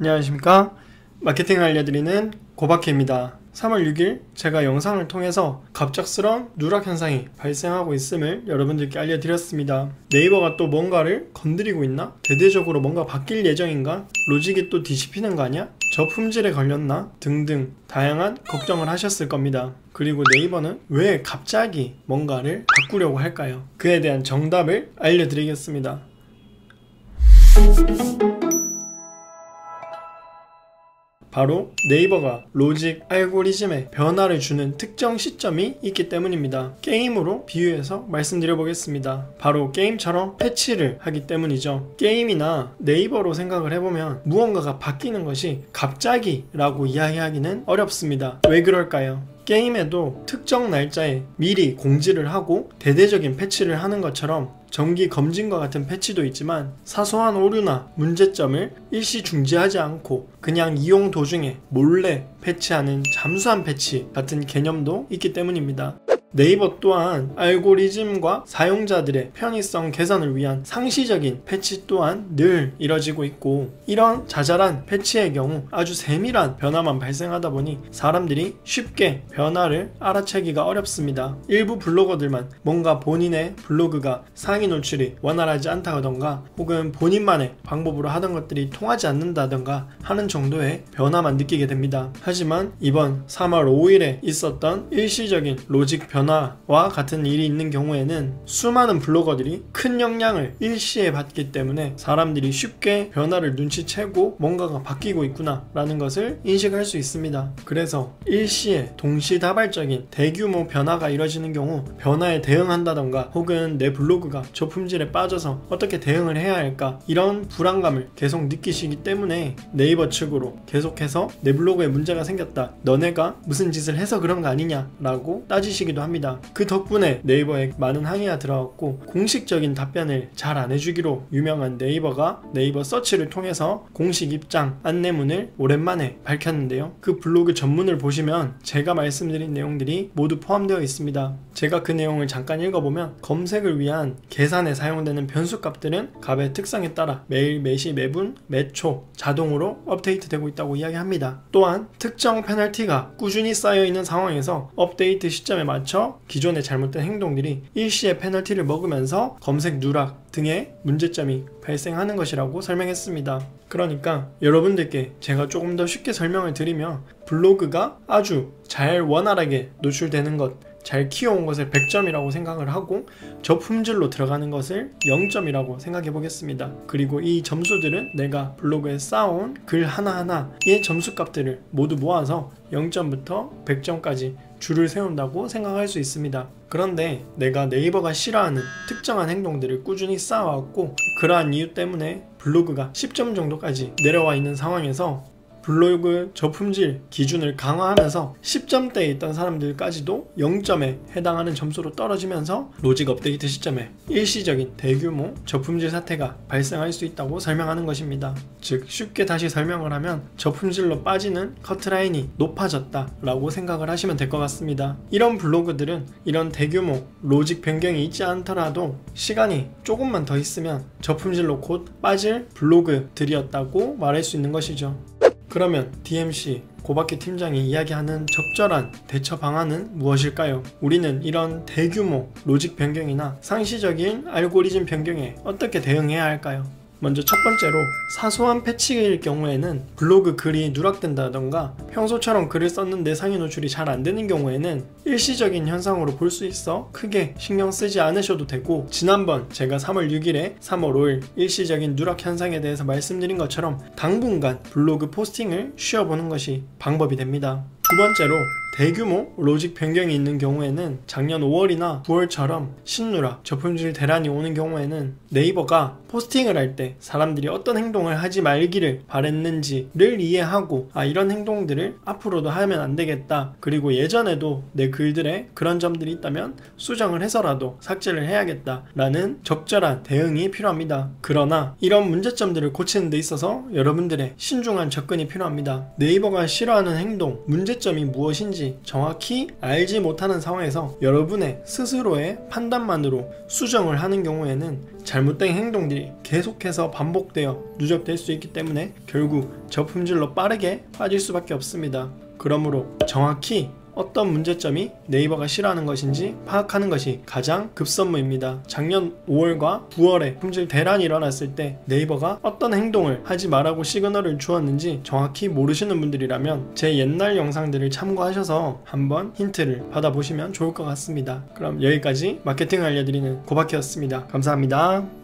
안녕하십니까, 마케팅을 알려드리는 고박해입니다. 3월 6일 제가 영상을 통해서 갑작스러운 누락 현상이 발생하고 있음을 여러분들께 알려드렸습니다. 네이버가 또 뭔가를 건드리고 있나? 대대적으로 뭔가 바뀔 예정인가? 로직이 또 뒤집히는 거 아니야? 저품질에 걸렸나? 등등 다양한 걱정을 하셨을 겁니다. 그리고 네이버는 왜 갑자기 뭔가를 바꾸려고 할까요? 그에 대한 정답을 알려드리겠습니다. 바로 네이버가 로직 알고리즘에 변화를 주는 특정 시점이 있기 때문입니다. 게임으로 비유해서 말씀드려보겠습니다. 바로 게임처럼 패치를 하기 때문이죠. 게임이나 네이버로 생각을 해보면 무언가가 바뀌는 것이 갑자기 라고 이야기하기는 어렵습니다. 왜 그럴까요? 게임에도 특정 날짜에 미리 공지를 하고 대대적인 패치를 하는 것처럼 정기 검진과 같은 패치도 있지만 사소한 오류나 문제점을 일시 중지하지 않고 그냥 이용 도중에 몰래 패치하는 잠수함 패치 같은 개념도 있기 때문입니다. 네이버 또한 알고리즘과 사용자들의 편의성 개선을 위한 상시적인 패치 또한 늘 이뤄지고 있고, 이런 자잘한 패치의 경우 아주 세밀한 변화만 발생하다 보니 사람들이 쉽게 변화를 알아채기가 어렵습니다. 일부 블로거들만 뭔가 본인의 블로그가 상위 노출이 원활하지 않다던가 혹은 본인만의 방법으로 하던 것들이 통하지 않는다던가 하는 정도의 변화만 느끼게 됩니다. 하지만 이번 3월 5일에 있었던 일시적인 로직 변화와 같은 일이 있는 경우에는 수많은 블로거들이 큰 영향을 일시에 받기 때문에 사람들이 쉽게 변화를 눈치채고 뭔가가 바뀌고 있구나 라는 것을 인식할 수 있습니다. 그래서 일시에 동시다발적인 대규모 변화가 이뤄지는 경우 변화에 대응한다던가 혹은 내 블로그가 저품질에 빠져서 어떻게 대응을 해야 할까, 이런 불안감을 계속 느끼시기 때문에 네이버 측으로 계속해서 내 블로그에 문제가 생겼다, 너네가 무슨 짓을 해서 그런 거 아니냐 라고 따지시기도 합니다. 그 덕분에 네이버에 많은 항의가 들어왔고 공식적인 답변을 잘 안 해주기로 유명한 네이버가 네이버 서치를 통해서 공식 입장 안내문을 오랜만에 밝혔는데요. 그 블로그 전문을 보시면 제가 말씀드린 내용들이 모두 포함되어 있습니다. 제가 그 내용을 잠깐 읽어보면 검색을 위한 계산에 사용되는 변수값들은 값의 특성에 따라 매일, 매시, 매분, 매초 자동으로 업데이트되고 있다고 이야기합니다. 또한 특정 페널티가 꾸준히 쌓여있는 상황에서 업데이트 시점에 맞춰 기존의 잘못된 행동들이 일시에 페널티를 먹으면서 검색 누락 등의 문제점이 발생하는 것이라고 설명했습니다. 그러니까 여러분들께 제가 조금 더 쉽게 설명을 드리면, 블로그가 아주 잘 원활하게 노출되는 것, 잘 키워온 것을 100점이라고 생각을 하고 저품질로 들어가는 것을 0점이라고 생각해 보겠습니다. 그리고 이 점수들은 내가 블로그에 쌓아온 글 하나하나의 점수값들을 모두 모아서 0점부터 100점까지 줄을 세운다고 생각할 수 있습니다. 그런데 내가 네이버가 싫어하는 특정한 행동들을 꾸준히 쌓아왔고 그러한 이유 때문에 블로그가 10점 정도까지 내려와 있는 상황에서 블로그 저품질 기준을 강화하면서 10점대에 있던 사람들까지도 0점에 해당하는 점수로 떨어지면서 로직 업데이트 시점에 일시적인 대규모 저품질 사태가 발생할 수 있다고 설명하는 것입니다. 즉 쉽게 다시 설명을 하면 저품질로 빠지는 커트라인이 높아졌다 라고 생각을 하시면 될 것 같습니다. 이런 블로그들은 이런 대규모 로직 변경이 있지 않더라도 시간이 조금만 더 있으면 저품질로 곧 빠질 블로그들이었다고 말할 수 있는 것이죠. 그러면 DMC 고박해 팀장이 이야기하는 적절한 대처 방안은 무엇일까요? 우리는 이런 대규모 로직 변경이나 상시적인 알고리즘 변경에 어떻게 대응해야 할까요? 먼저 첫 번째로 사소한 패치일 경우에는 블로그 글이 누락된다던가 평소처럼 글을 썼는데 상위 노출이 잘 안되는 경우에는 일시적인 현상으로 볼 수 있어 크게 신경 쓰지 않으셔도 되고, 지난번 제가 3월 6일에 3월 5일 일시적인 누락 현상에 대해서 말씀드린 것처럼 당분간 블로그 포스팅을 쉬어보는 것이 방법이 됩니다. 두 번째로 대규모 로직 변경이 있는 경우에는 작년 5월이나 9월처럼 신누락, 저품질 대란이 오는 경우에는 네이버가 포스팅을 할 때 사람들이 어떤 행동을 하지 말기를 바랬는지를 이해하고 이런 행동들을 앞으로도 하면 안 되겠다, 그리고 예전에도 내 글들에 그런 점들이 있다면 수정을 해서라도 삭제를 해야겠다 라는 적절한 대응이 필요합니다. 그러나 이런 문제점들을 고치는 데 있어서 여러분들의 신중한 접근이 필요합니다. 네이버가 싫어하는 행동, 문제점이 무엇인지 하는지 정확히 알지 못하는 상황에서 여러분의 스스로의 판단만으로 수정을 하는 경우에는 잘못된 행동들이 계속해서 반복되어 누적될 수 있기 때문에 결국 저품질로 빠르게 빠질 수밖에 없습니다. 그러므로 정확히 어떤 문제점이 네이버가 싫어하는 것인지 파악하는 것이 가장 급선무입니다. 작년 5월과 9월에 품질 대란이 일어났을 때 네이버가 어떤 행동을 하지 말라고 시그널을 주었는지 정확히 모르시는 분들이라면 제 옛날 영상들을 참고하셔서 한번 힌트를 받아보시면 좋을 것 같습니다. 그럼 여기까지 마케팅을 알려드리는 고박희였습니다. 감사합니다.